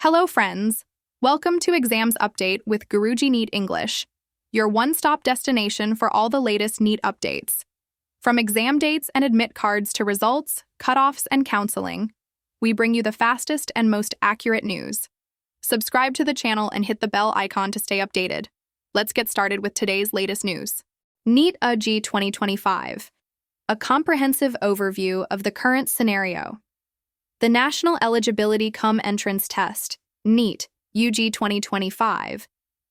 Hello, friends. Welcome to Exams Update with Guruji NEET English, your one-stop destination for all the latest NEET updates. From exam dates and admit cards to results, cutoffs, and counseling, we bring you the fastest and most accurate news. Subscribe to the channel and hit the bell icon to stay updated. Let's get started with today's latest news. NEET UG 2025. A comprehensive overview of the current scenario. The National Eligibility Cum Entrance Test, NEET UG 2025,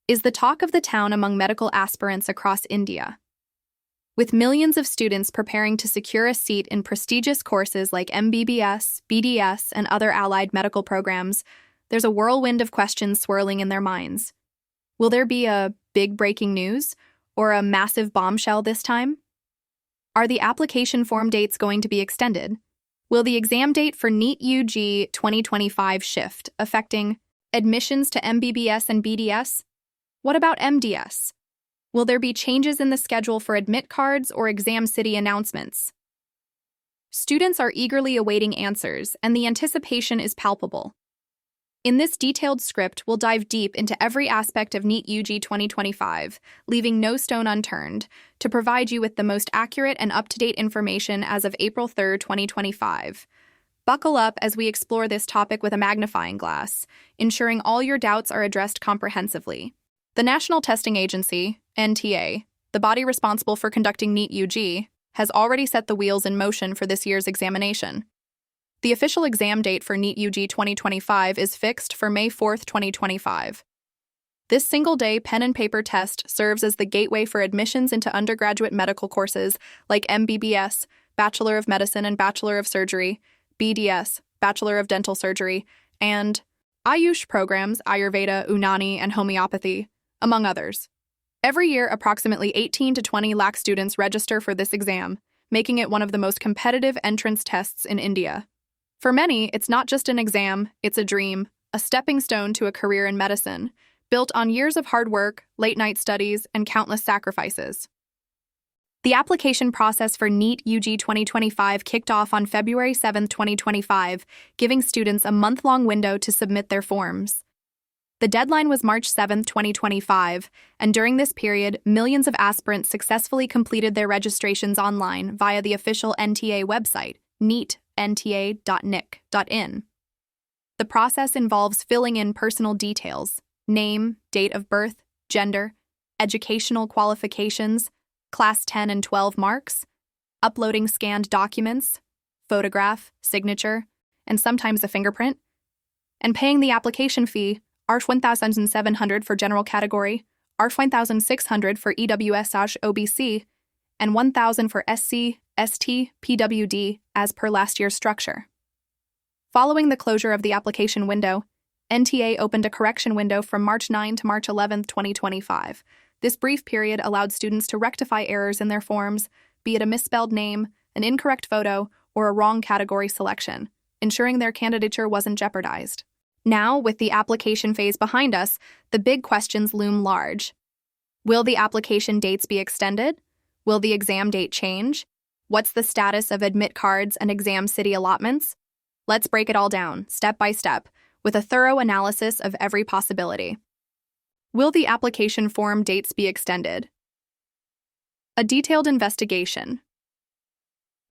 is the talk of the town among medical aspirants across India. With millions of students preparing to secure a seat in prestigious courses like MBBS, BDS, and other allied medical programs, there's a whirlwind of questions swirling in their minds. Will there be a big breaking news or a massive bombshell this time? Are the application form dates going to be extended? Will the exam date for NEET UG 2025 shift, affecting admissions to MBBS and BDS? What about MDS? Will there be changes in the schedule for admit cards or exam city announcements? Students are eagerly awaiting answers, and the anticipation is palpable. In this detailed script, we'll dive deep into every aspect of NEET UG 2025, leaving no stone unturned, to provide you with the most accurate and up-to-date information as of April 3, 2025. Buckle up as we explore this topic with a magnifying glass, ensuring all your doubts are addressed comprehensively. The National Testing Agency, NTA, the body responsible for conducting NEET UG, has already set the wheels in motion for this year's examination. The official exam date for NEET UG 2025 is fixed for May 4, 2025. This single-day pen-and-paper test serves as the gateway for admissions into undergraduate medical courses like MBBS, Bachelor of Medicine and Bachelor of Surgery, BDS, Bachelor of Dental Surgery, and Ayush programs, Ayurveda, Unani, and Homeopathy, among others. Every year, approximately 18 to 20 lakh students register for this exam, making it one of the most competitive entrance tests in India. For many, it's not just an exam, it's a dream, a stepping stone to a career in medicine, built on years of hard work, late-night studies, and countless sacrifices. The application process for NEET UG 2025 kicked off on February 7, 2025, giving students a month-long window to submit their forms. The deadline was March 7, 2025, and during this period, millions of aspirants successfully completed their registrations online via the official NTA website, neetnta.nic.in. The process involves filling in personal details, name, date of birth, gender, educational qualifications, Class 10 and 12 marks, uploading scanned documents, photograph, signature, and sometimes a fingerprint, and paying the application fee, Rs 1,700 for general category, Rs 1,600 for EWS/OBC, and 1,000 for SC, ST, PWD as per last year's structure. Following the closure of the application window, NTA opened a correction window from March 9 to March 11, 2025. This brief period allowed students to rectify errors in their forms, be it a misspelled name, an incorrect photo, or a wrong category selection, ensuring their candidature wasn't jeopardized. Now, with the application phase behind us, the big questions loom large. Will the application dates be extended? Will the exam date change? What's the status of admit cards and exam city allotments? Let's break it all down, step by step, with a thorough analysis of every possibility. Will the application form dates be extended? A detailed investigation.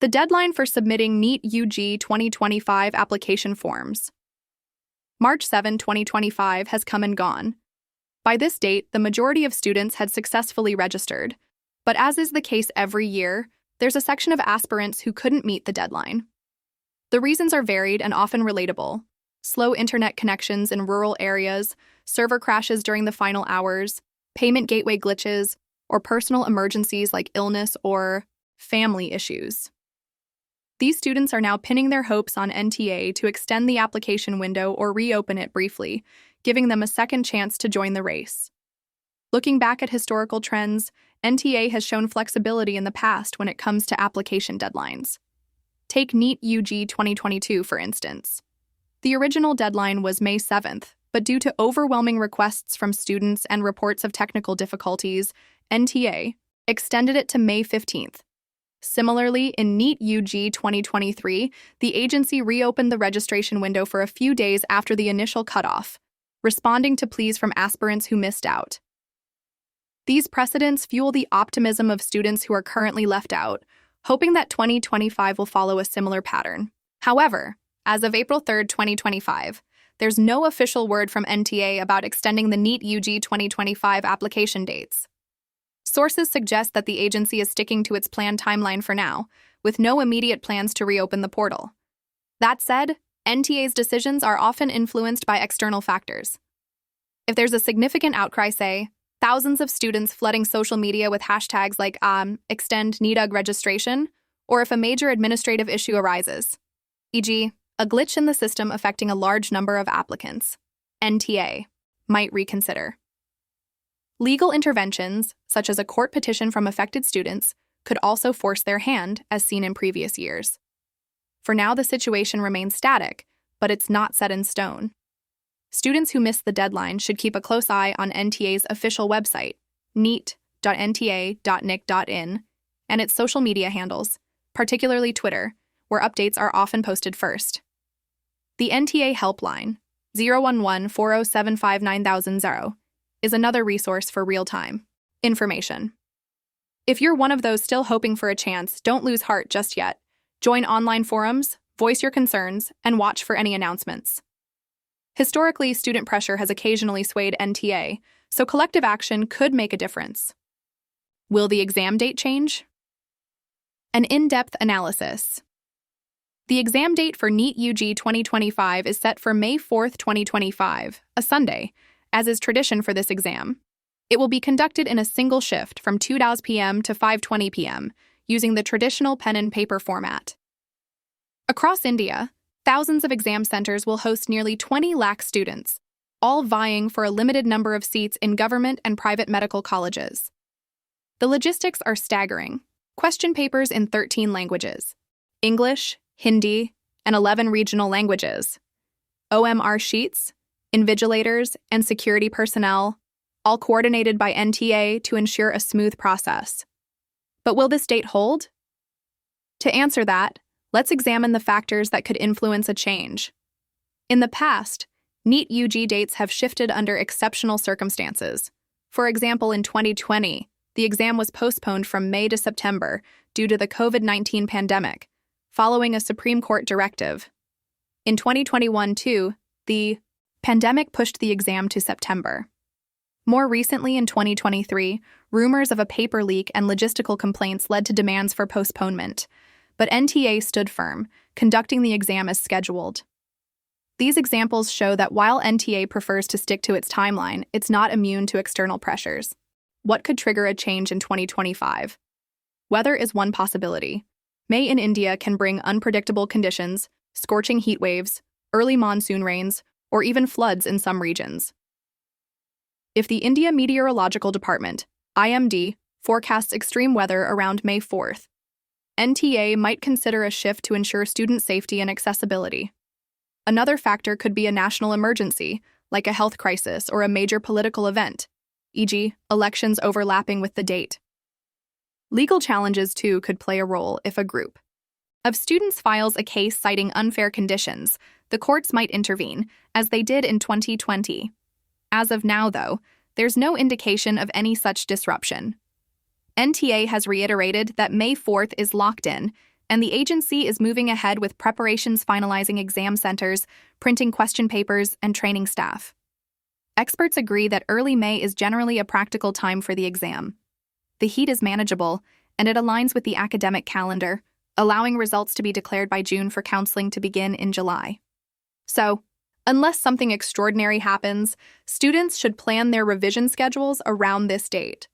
The deadline for submitting NEET UG 2025 application forms. March 7, 2025 has come and gone. By this date, the majority of students had successfully registered, but as is the case every year, there's a section of aspirants who couldn't meet the deadline. The reasons are varied and often relatable: slow internet connections in rural areas, server crashes during the final hours, payment gateway glitches, or personal emergencies like illness or family issues. These students are now pinning their hopes on NTA to extend the application window or reopen it briefly, giving them a second chance to join the race. Looking back at historical trends, NTA has shown flexibility in the past when it comes to application deadlines. Take NEET UG 2022, for instance. The original deadline was May 7th, but due to overwhelming requests from students and reports of technical difficulties, NTA extended it to May 15th. Similarly, in NEET UG 2023, the agency reopened the registration window for a few days after the initial cutoff, responding to pleas from aspirants who missed out. These precedents fuel the optimism of students who are currently left out, hoping that 2025 will follow a similar pattern. However, as of April 3, 2025, there's no official word from NTA about extending the NEET UG 2025 application dates. Sources suggest that the agency is sticking to its planned timeline for now, with no immediate plans to reopen the portal. That said, NTA's decisions are often influenced by external factors. If there's a significant outcry, say, thousands of students flooding social media with hashtags like extend NEET UG registration, or if a major administrative issue arises, e.g., a glitch in the system affecting a large number of applicants, NTA might reconsider. Legal interventions, such as a court petition from affected students, could also force their hand, as seen in previous years. For now, the situation remains static, but it's not set in stone. Students who miss the deadline should keep a close eye on NTA's official website, neet.nta.nic.in, and its social media handles, particularly Twitter, where updates are often posted first. The NTA helpline, 011-4075-9000, is another resource for real-time information. If you're one of those still hoping for a chance, don't lose heart just yet. Join online forums, voice your concerns, and watch for any announcements. Historically, student pressure has occasionally swayed NTA, so collective action could make a difference. Will the exam date change? An in-depth analysis. The exam date for NEET UG 2025 is set for May 4, 2025, a Sunday, as is tradition for this exam. It will be conducted in a single shift from 2:00 p.m. to 5:20 p.m., using the traditional pen and paper format. Across India, thousands of exam centers will host nearly 20 lakh students, all vying for a limited number of seats in government and private medical colleges. The logistics are staggering. Question papers in 13 languages: English, Hindi, and 11 regional languages. OMR sheets, invigilators, and security personnel, all coordinated by NTA to ensure a smooth process. But will this date hold? To answer that, let's examine the factors that could influence a change. In the past, NEET UG dates have shifted under exceptional circumstances. For example, in 2020, the exam was postponed from May to September due to the COVID-19 pandemic, following a Supreme Court directive. In 2021, too, the pandemic pushed the exam to September. More recently, in 2023, rumors of a paper leak and logistical complaints led to demands for postponement, but NTA stood firm, conducting the exam as scheduled. These examples show that while NTA prefers to stick to its timeline, it's not immune to external pressures. What could trigger a change in 2025? Weather is one possibility. May in India can bring unpredictable conditions, scorching heat waves, early monsoon rains, or even floods in some regions. If the India Meteorological Department, IMD, forecasts extreme weather around May 4th, NTA might consider a shift to ensure student safety and accessibility. Another factor could be a national emergency, like a health crisis or a major political event, e.g., elections overlapping with the date. Legal challenges, too, could play a role if a group of students files a case citing unfair conditions. The courts might intervene, as they did in 2020. As of now, though, there's no indication of any such disruption. NTA has reiterated that May 4th is locked in, and the agency is moving ahead with preparations finalizing exam centers, printing question papers, and training staff. Experts agree that early May is generally a practical time for the exam. The heat is manageable, and it aligns with the academic calendar, allowing results to be declared by June for counseling to begin in July. So, unless something extraordinary happens, students should plan their revision schedules around this date.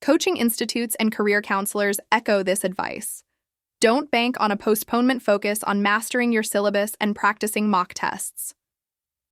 Coaching institutes and career counselors echo this advice. Don't bank on a postponement, focus on mastering your syllabus and practicing mock tests.